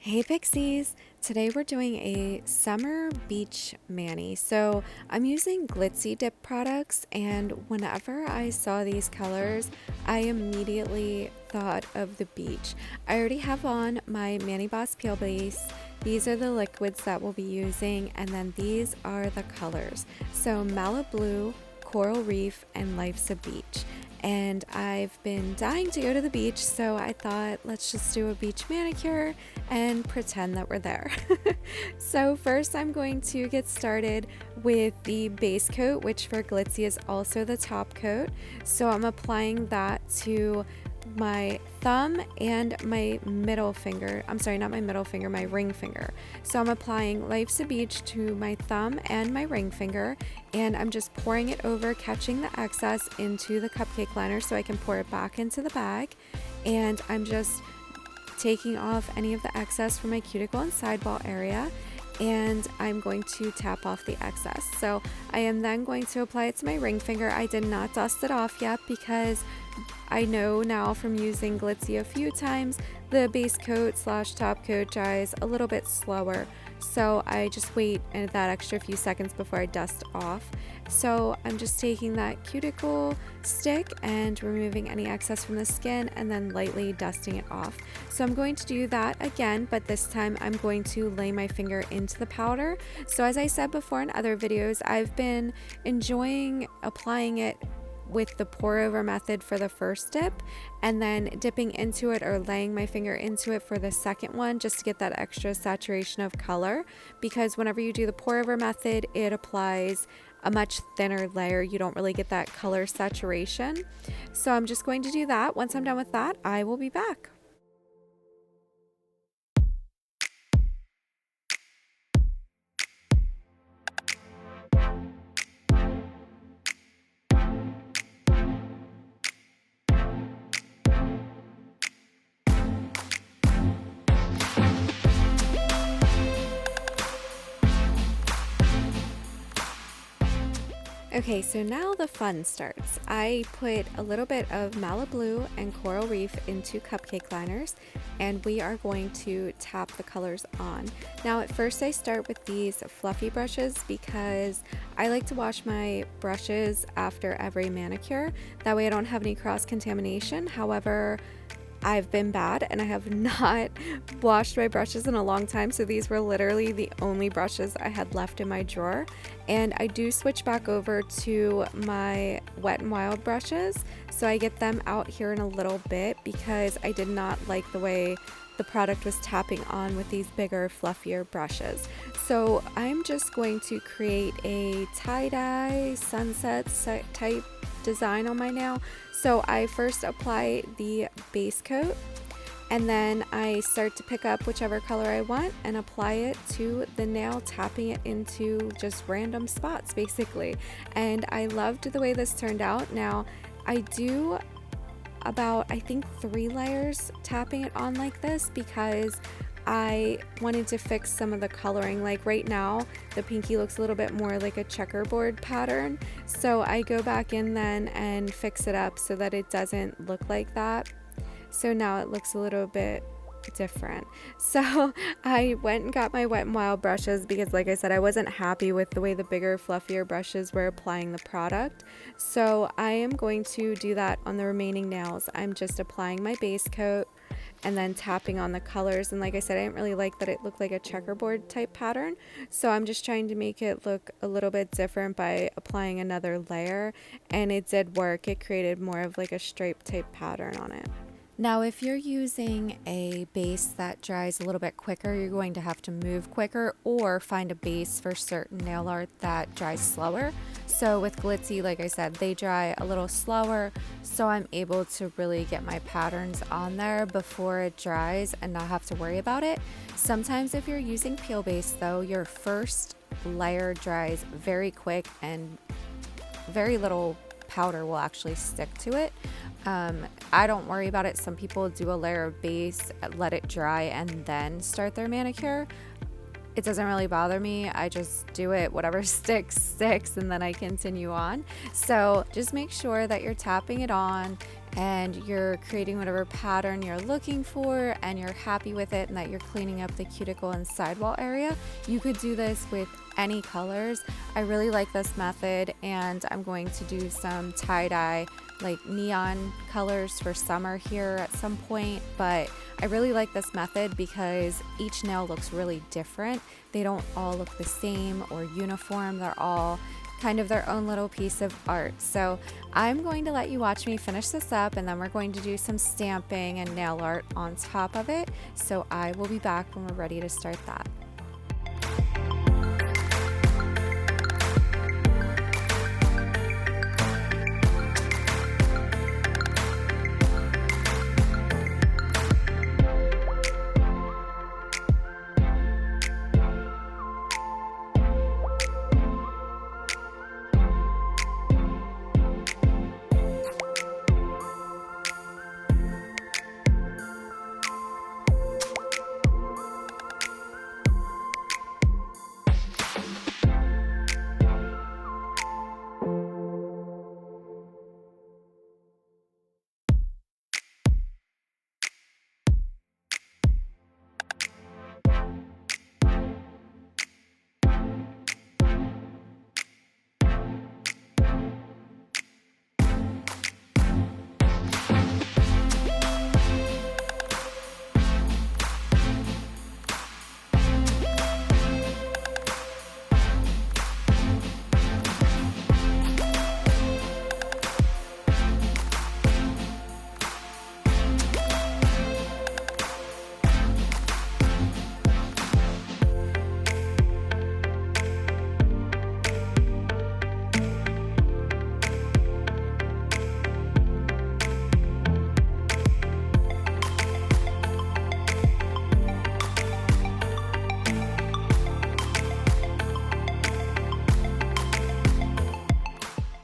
Hey Pixies! Today we're doing a summer beach mani. So I'm using Glitzy Dip products, and whenever I saw these colors, I immediately thought of the beach. I already have on my Mani Boss Peel Base. These are the liquids that we'll be using, and then these are the colors. So Maliblue, Coral Reef, and Life's a Beach. And I've been dying to go to the beach, so I thought let's just do a beach manicure and pretend that we're there. So first I'm going to get started with the base coat, which for Glitzy is also the top coat. So I'm applying that to my thumb and my middle finger. I'm sorry, not my middle finger, my ring finger. So I'm applying Life's a Beach to my thumb and my ring finger, and I'm just pouring it over, catching the excess into the cupcake liner so I can pour it back into the bag. And I'm just taking off any of the excess from my cuticle and sideball area, and I'm going to tap off the excess. So I am then going to apply it to my ring finger. I did not dust it off yet because I know now from using Glitzy a few times, the base coat slash top coat dries a little bit slower. So I just wait that extra few seconds before I dust off. So I'm just taking that cuticle stick and removing any excess from the skin and then lightly dusting it off. So I'm going to do that again, but this time I'm going to lay my finger into the powder. So as I said before in other videos, I've been enjoying applying it with the pour over method for the first dip, and then dipping into it or laying my finger into it for the second one, just to get that extra saturation of color, because whenever you do the pour over method, it applies a much thinner layer. You don't really get that color saturation. So I'm just going to do that. Once I'm done with that, I will be back. Okay, so now the fun starts. I put a little bit of Maliblue and Coral Reef into cupcake liners, and we are going to tap the colors on. Now at first I start with these fluffy brushes because I like to wash my brushes after every manicure. That way I don't have any cross-contamination. However, I've been bad and I have not washed my brushes in a long time, so these were literally the only brushes I had left in my drawer. And I do switch back over to my Wet n Wild brushes, so I get them out here in a little bit because I did not like the way the product was tapping on with these bigger, fluffier brushes. So I'm just going to create a tie-dye sunset type design on my nail. So I first apply the base coat, and then I start to pick up whichever color I want and apply it to the nail, tapping it into just random spots basically. And I loved the way this turned out. Now I do about, I think, 3 layers tapping it on like this because I wanted to fix some of the coloring. Like right now the pinky looks a little bit more like a checkerboard pattern, so I go back in then and fix it up so that it doesn't look like that. So now it looks a little bit different. So I went and got my Wet n Wild brushes because, like I said, I wasn't happy with the way the bigger, fluffier brushes were applying the product. So I am going to do that on the remaining nails. I'm just applying my base coat and then tapping on the colors. And like I said, I didn't really like that it looked like a checkerboard type pattern, so I'm just trying to make it look a little bit different by applying another layer, and it did work. It created more of like a stripe type pattern on it. Now, if you're using a base that dries a little bit quicker, you're going to have to move quicker or find a base for certain nail art that dries slower. So with Glitzy, like I said, they dry a little slower, so I'm able to really get my patterns on there before it dries and not have to worry about it. Sometimes if you're using peel base though, your first layer dries very quick and very little powder will actually stick to it. I don't worry about it. Some people do a layer of base, let it dry, and then start their manicure. It doesn't really bother me. I just do it, whatever sticks, and then I continue on. So just make sure that you're tapping it on and you're creating whatever pattern you're looking for and you're happy with it and that you're cleaning up the cuticle and sidewall area, you could do this with any colors. I really like this method, and I'm going to do some tie-dye like neon colors for summer here at some point, but I really like this method because each nail looks really different. They don't all look the same or uniform. They're all kind of their own little piece of art. So I'm going to let you watch me finish this up, and then we're going to do some stamping and nail art on top of it. So I will be back when we're ready to start that.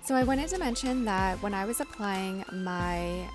So I wanted to mention that when I was applying my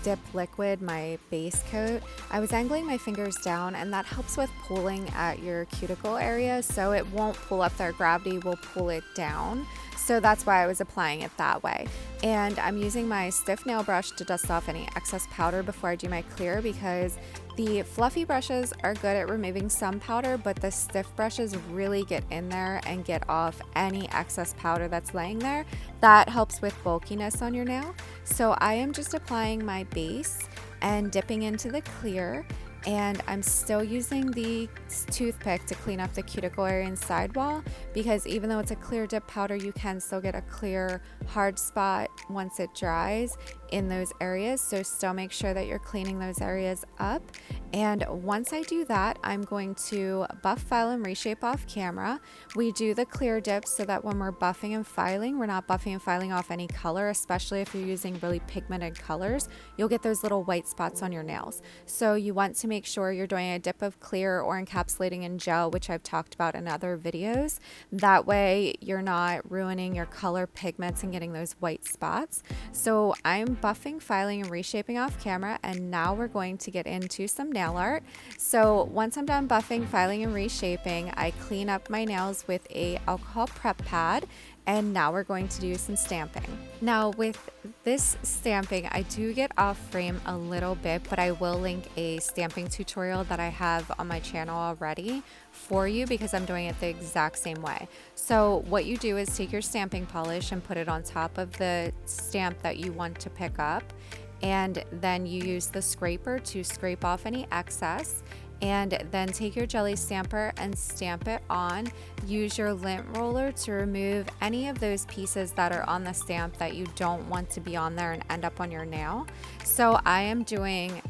dip liquid, my base coat, I was angling my fingers down, and that helps with pulling at your cuticle area, so it won't pull up there. Gravity will pull it down. So that's why I was applying it that way. And I'm using my stiff nail brush to dust off any excess powder before I do my clear, because the fluffy brushes are good at removing some powder, but the stiff brushes really get in there and get off any excess powder that's laying there. That helps with bulkiness on your nail. So I am just applying my base and dipping into the clear, and I'm still using the toothpick to clean up the cuticle area and sidewall, because even though it's a clear dip powder, you can still get a clear hard spot once it dries in those areas. So still make sure that you're cleaning those areas up. And once I do that, I'm going to buff, file, and reshape off camera. We do the clear dip so that when we're buffing and filing, we're not buffing and filing off any color, especially if you're using really pigmented colors. You'll get those little white spots on your nails. So you want to make sure you're doing a dip of clear or encapsulating in gel, which I've talked about in other videos. That way you're not ruining your color pigments and getting those white spots. So I'm buffing, filing, and reshaping off camera, and now we're going to get into some nail art. So once I'm done buffing, filing, and reshaping, I clean up my nails with a alcohol prep pad, and now we're going to do some stamping. Now with this stamping, I do get off frame a little bit, but I will link a stamping tutorial that I have on my channel already for you, because I'm doing it the exact same way. So what you do is take your stamping polish and put it on top of the stamp that you want to pick up, and then you use the scraper to scrape off any excess, and then take your jelly stamper and stamp it on. Use your lint roller to remove any of those pieces that are on the stamp that you don't want to be on there and end up on your nail. So I am doing,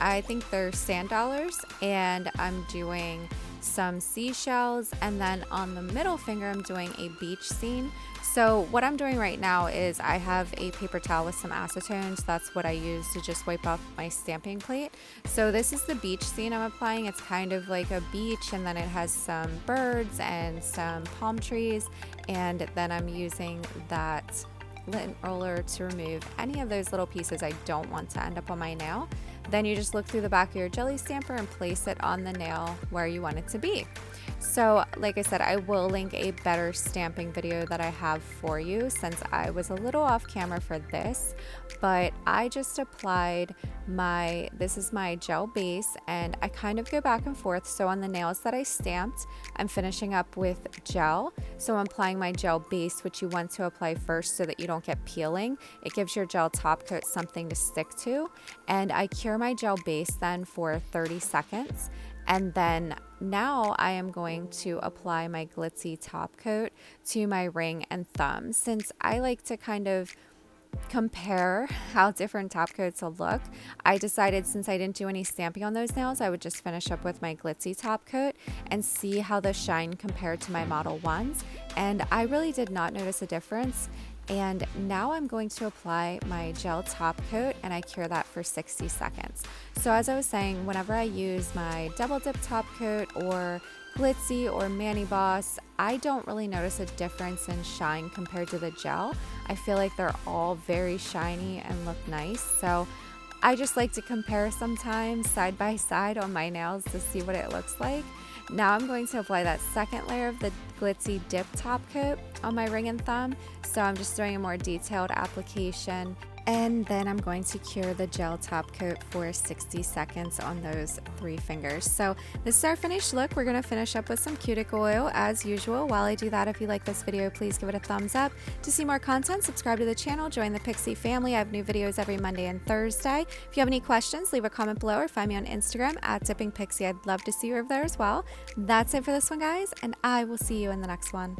I think they're sand dollars, and I'm doing some seashells, and then on the middle finger I'm doing a beach scene. So what I'm doing right now is I have a paper towel with some acetone, so that's what I use to just wipe off my stamping plate. So this is the beach scene I'm applying. It's kind of like a beach, and then it has some birds and some palm trees, and then I'm using that lint roller to remove any of those little pieces I don't want to end up on my nail. Then you just look through the back of your jelly stamper and place it on the nail where you want it to be. So like I said, I will link a better stamping video that I have for you since I was a little off camera for this, but I just applied this is my gel base, and I kind of go back and forth. So on the nails that I stamped, I'm finishing up with gel. So I'm applying my gel base, which you want to apply first so that you don't get peeling. It gives your gel top coat something to stick to. And I cure my gel base then for 30 seconds. And then now I am going to apply my glitzy top coat to my ring and thumb. Since I like to kind of compare how different top coats will look, I decided since I didn't do any stamping on those nails, I would just finish up with my glitzy top coat and see how the shine compared to my Model 1s. And I really did not notice a difference. And now I'm going to apply my gel top coat, and I cure that for 60 seconds. So as I was saying, whenever I use my double dip top coat or glitzy or Mani Boss, I don't really notice a difference in shine compared to the gel. I feel like they're all very shiny and look nice. So I just like to compare sometimes side by side on my nails to see what it looks like. Now I'm going to apply that second layer of the Glitzy Dip top coat on my ring and thumb. So I'm just doing a more detailed application. And then I'm going to cure the gel top coat for 60 seconds on those 3 fingers. So this is our finished look. We're going to finish up with some cuticle oil as usual. While I do that, if you like this video, please give it a thumbs up. To see more content, subscribe to the channel, join the Pixie family. I have new videos every Monday and Thursday. If you have any questions, leave a comment below or find me on Instagram at Dipping Pixie. I'd love to see you over there as well. That's it for this one, guys, and I will see you in the next one.